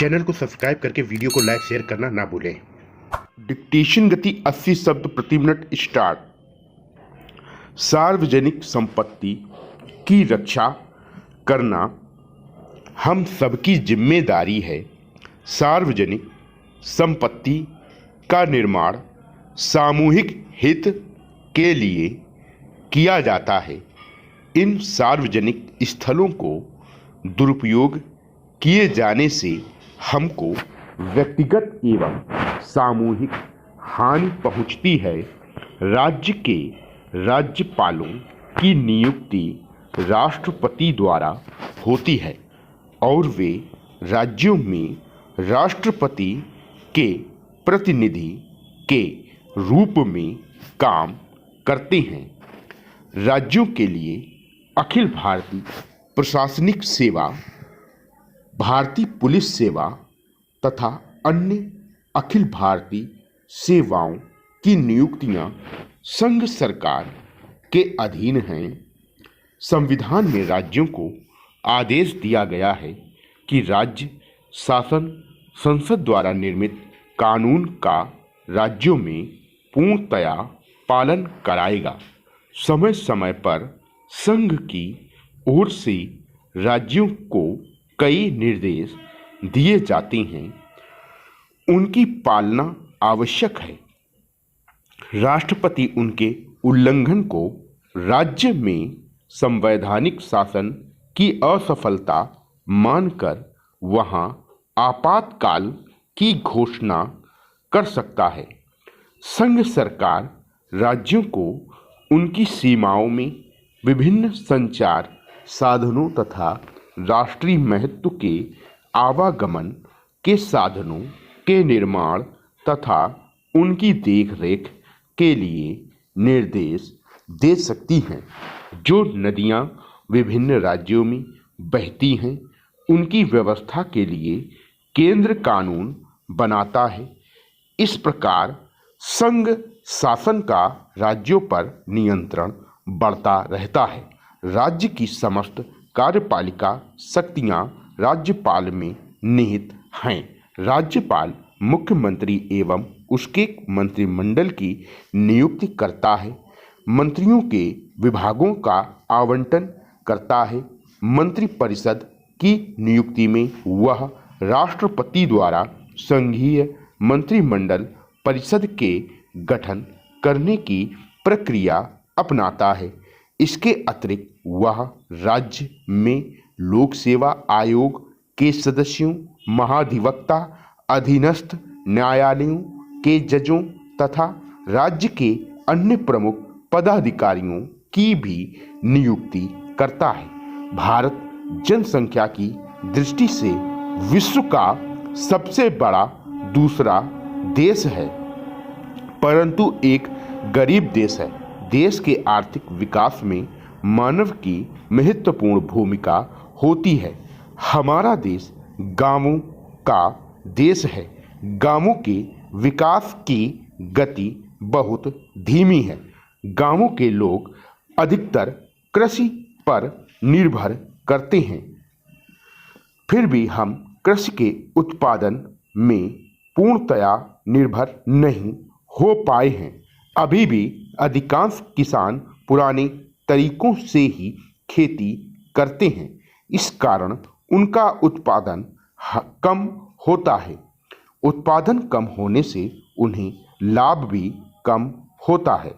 Channel को subscribe करके video को लाइक शेयर करना ना भूलें। डिक्टेशन गति 80 शब्द प्रति मिनट स्टार्ट। सार्वजनिक संपत्ति की रक्षा करना हम सबकी जिम्मेदारी है। सार्वजनिक संपत्ति का निर्माण सामूहिक हित के लिए किया जाता है। इन सार्वजनिक स्थलों को दुरुपयोग किए जाने से हमको व्यक्तिगत एवं सामूहिक हानि पहुंचती है। राज्य के राज्यपालों की नियुक्ति राष्ट्रपति द्वारा होती है और वे राज्यों में राष्ट्रपति के प्रतिनिधि के रूप में काम करते हैं। राज्यों के लिए अखिल भारतीय प्रशासनिक सेवा, भारतीय पुलिस सेवा तथा अन्य अखिल भारतीय सेवाओं की नियुक्तियां संघ सरकार के अधीन हैं। संविधान में राज्यों को आदेश दिया गया है कि राज्य शासन संसद द्वारा निर्मित कानून का राज्यों में पूर्णतया पालन कराएगा। समय समय पर संघ की ओर से राज्यों को कई निर्देश दिए जाते हैं, उनकी पालना आवश्यक है। राष्ट्रपति उनके उल्लंघन को राज्य में संवैधानिक शासन की असफलता मानकर वहां आपातकाल की घोषणा कर सकता है। संघ सरकार राज्यों को उनकी सीमाओं में विभिन्न संचार साधनों तथा राष्ट्रीय महत्व के आवागमन के साधनों के निर्माण तथा उनकी देखरेख के लिए निर्देश दे सकती हैं। जो नदियां विभिन्न राज्यों में बहती हैं, उनकी व्यवस्था के लिए केंद्र कानून बनाता है। इस प्रकार संघ शासन का राज्यों पर नियंत्रण बढ़ता रहता है। राज्य की समस्त कार्यपालिका शक्तियां राज्यपाल में निहित हैं। राज्यपाल मुख्यमंत्री एवं उसके मंत्रिमंडल की नियुक्ति करता है, मंत्रियों के विभागों का आवंटन करता है। मंत्रिपरिषद की नियुक्ति में वह राष्ट्रपति द्वारा संघीय मंत्रिमंडल परिषद के गठन करने की प्रक्रिया अपनाता है। इसके अतिरिक्त वह राज्य में लोक सेवा आयोग के सदस्यों, महाधिवक्ता, अधीनस्थ न्यायालयों के जजों तथा राज्य के अन्य प्रमुख पदाधिकारियों की भी नियुक्ति करता है। भारत जनसंख्या की दृष्टि से विश्व का सबसे बड़ा दूसरा देश है, परंतु एक गरीब देश है। देश के आर्थिक विकास में मानव की महत्वपूर्ण भूमिका होती है। हमारा देश गांवों का देश है। गांवों के विकास की गति बहुत धीमी है। गांवों के लोग अधिकतर कृषि पर निर्भर करते हैं। फिर भी हम कृषि के उत्पादन में पूर्णतया निर्भर नहीं हो पाए हैं। अभी भी अधिकांश किसान पुराने तरीकों से ही खेती करते हैं। इस कारण उनका उत्पादन कम होता है। उत्पादन कम होने से उन्हें लाभ भी कम होता है।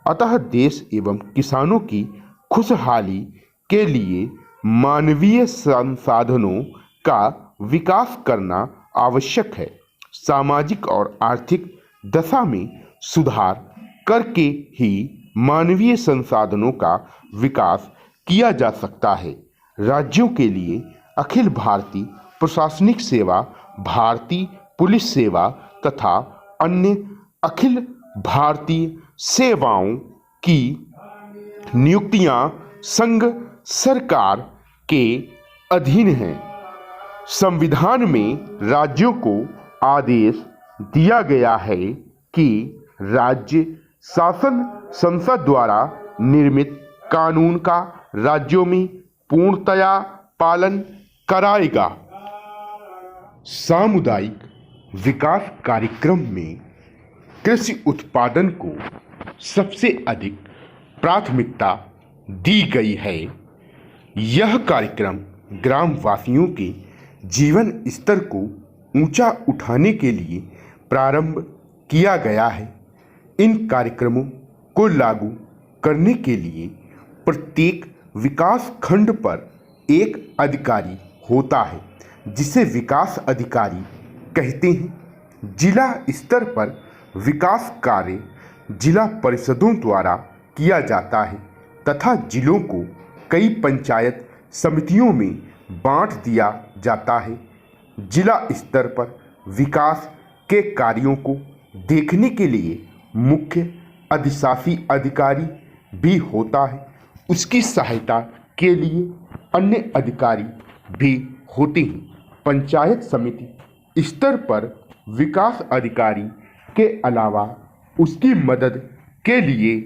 अतः देश एवं किसानों की खुशहाली के लिए मानवीय संसाधनों का विकास करना आवश्यक है। सामाजिक और आर्थिक दशा में सुधार करके ही मानवीय संसाधनों का विकास किया जा सकता है। राज्यों के लिए अखिल भारतीय प्रशासनिक सेवा, भारतीय पुलिस सेवा तथा अन्य अखिल भारतीय सेवाओं की नियुक्तियां संघ सरकार के अधीन हैं। संविधान में राज्यों को आदेश दिया गया है कि राज्य शासन संसद द्वारा निर्मित कानून का राज्यों में पूर्णतया पालन कराएगा। सामुदायिक विकास कार्यक्रम में कृषि उत्पादन को सबसे अधिक प्राथमिकता दी गई है। यह कार्यक्रम ग्रामवासियों के जीवन स्तर को ऊंचा उठाने के लिए प्रारंभ किया गया है। इन कार्यक्रमों को लागू करने के लिए प्रत्येक विकास खंड पर एक अधिकारी होता है, जिसे विकास अधिकारी कहते हैं। जिला स्तर पर विकास कार्य जिला परिषदों द्वारा किया जाता है तथा जिलों को कई पंचायत समितियों में बांट दिया जाता है। जिला स्तर पर विकास के कार्यों को देखने के लिए मुख्य अधिशासी अधिकारी भी होता है। उसकी सहायता के लिए अन्य अधिकारी भी होते हैं। पंचायत समिति स्तर पर विकास अधिकारी के अलावा उसकी मदद के लिए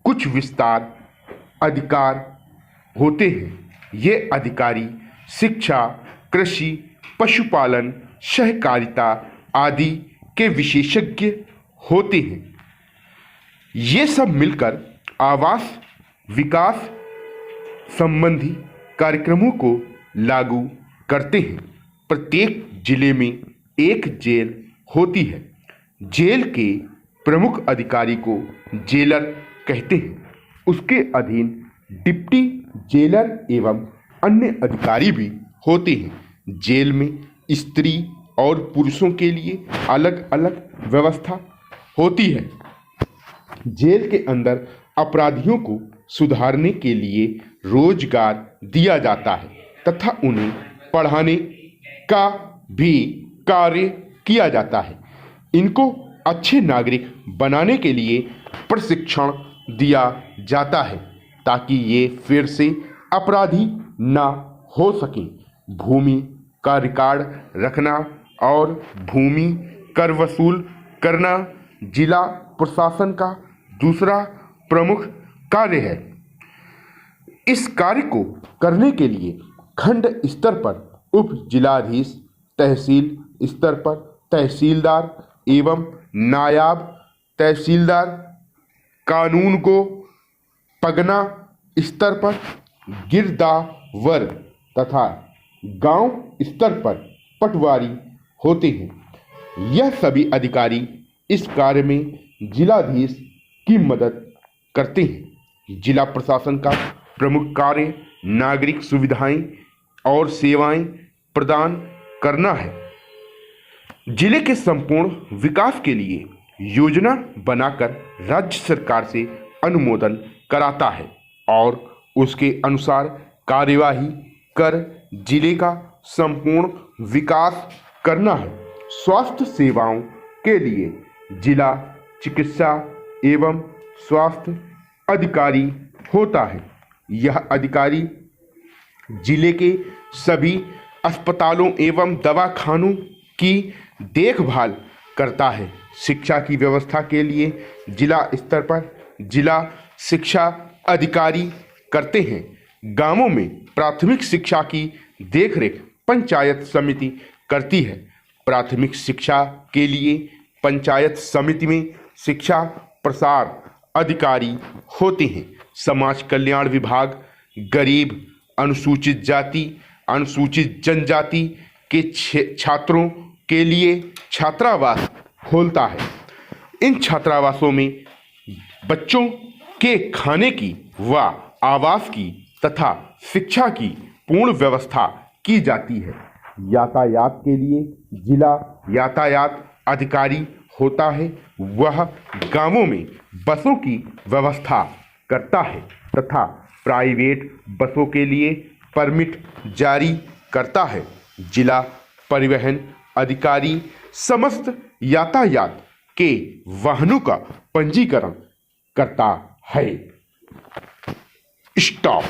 कुछ विस्तार अधिकार होते हैं। ये अधिकारी शिक्षा, कृषि, पशुपालन, सहकारिता आदि के विशेषज्ञ होते हैं। ये सब मिलकर आवास विकास संबंधी कार्यक्रमों को लागू करते हैं। प्रत्येक जिले में एक जेल होती है। जेल के प्रमुख अधिकारी को जेलर कहते हैं। उसके अधीन डिप्टी जेलर एवं अन्य अधिकारी भी होते हैं। जेल में स्त्री और पुरुषों के लिए अलग अलग व्यवस्था होती है। जेल के अंदर अपराधियों को सुधारने के लिए रोजगार दिया जाता है तथा उन्हें पढ़ाने का भी कार्य किया जाता है। इनको अच्छे नागरिक बनाने के लिए प्रशिक्षण दिया जाता है ताकि ये फिर से अपराधी ना हो सकें। भूमि का रिकॉर्ड रखना और भूमि कर वसूल करना जिला प्रशासन का दूसरा प्रमुख कार्य है। इस कार्य को करने के लिए खंड स्तर पर उप जिलाधीश, तहसील स्तर पर तहसीलदार एवं नायाब तहसीलदार, कानून को पगना स्तर पर गिरदावर तथा गांव स्तर पर पटवारी होते हैं। यह सभी अधिकारी इस कार्य में जिलाधीश की मदद करते हैं। जिला प्रशासन का प्रमुख कार्य नागरिक सुविधाएं और सेवाएं प्रदान करना है। जिले के संपूर्ण विकास के लिए योजना बनाकर राज्य सरकार से अनुमोदन कराता है और उसके अनुसार कार्यवाही कर जिले का संपूर्ण विकास करना है। स्वास्थ्य सेवाओं के लिए जिला चिकित्सा एवं स्वास्थ्य अधिकारी होता है। यह अधिकारी जिले के सभी अस्पतालों एवं दवाखानों की देखभाल करता है। शिक्षा की व्यवस्था के लिए जिला स्तर पर जिला शिक्षा अधिकारी करते हैं। गांवों में प्राथमिक शिक्षा की देखरेख पंचायत समिति करती है। प्राथमिक शिक्षा के लिए पंचायत समिति में शिक्षा प्रसार अधिकारी होते हैं। समाज कल्याण विभाग गरीब, अनुसूचित जाति, अनुसूचित जनजाति के छात्रों के लिए छात्रावास खोलता है। इन छात्रावासों में बच्चों के खाने की व आवास की तथा शिक्षा की पूर्ण व्यवस्था की जाती है। यातायात के लिए जिला यातायात अधिकारी होता है। वह गांवों में बसों की व्यवस्था करता है तथा प्राइवेट बसों के लिए परमिट जारी करता है। जिला परिवहन अधिकारी समस्त यातायात के वाहनों का पंजीकरण करता है। स्टॉप।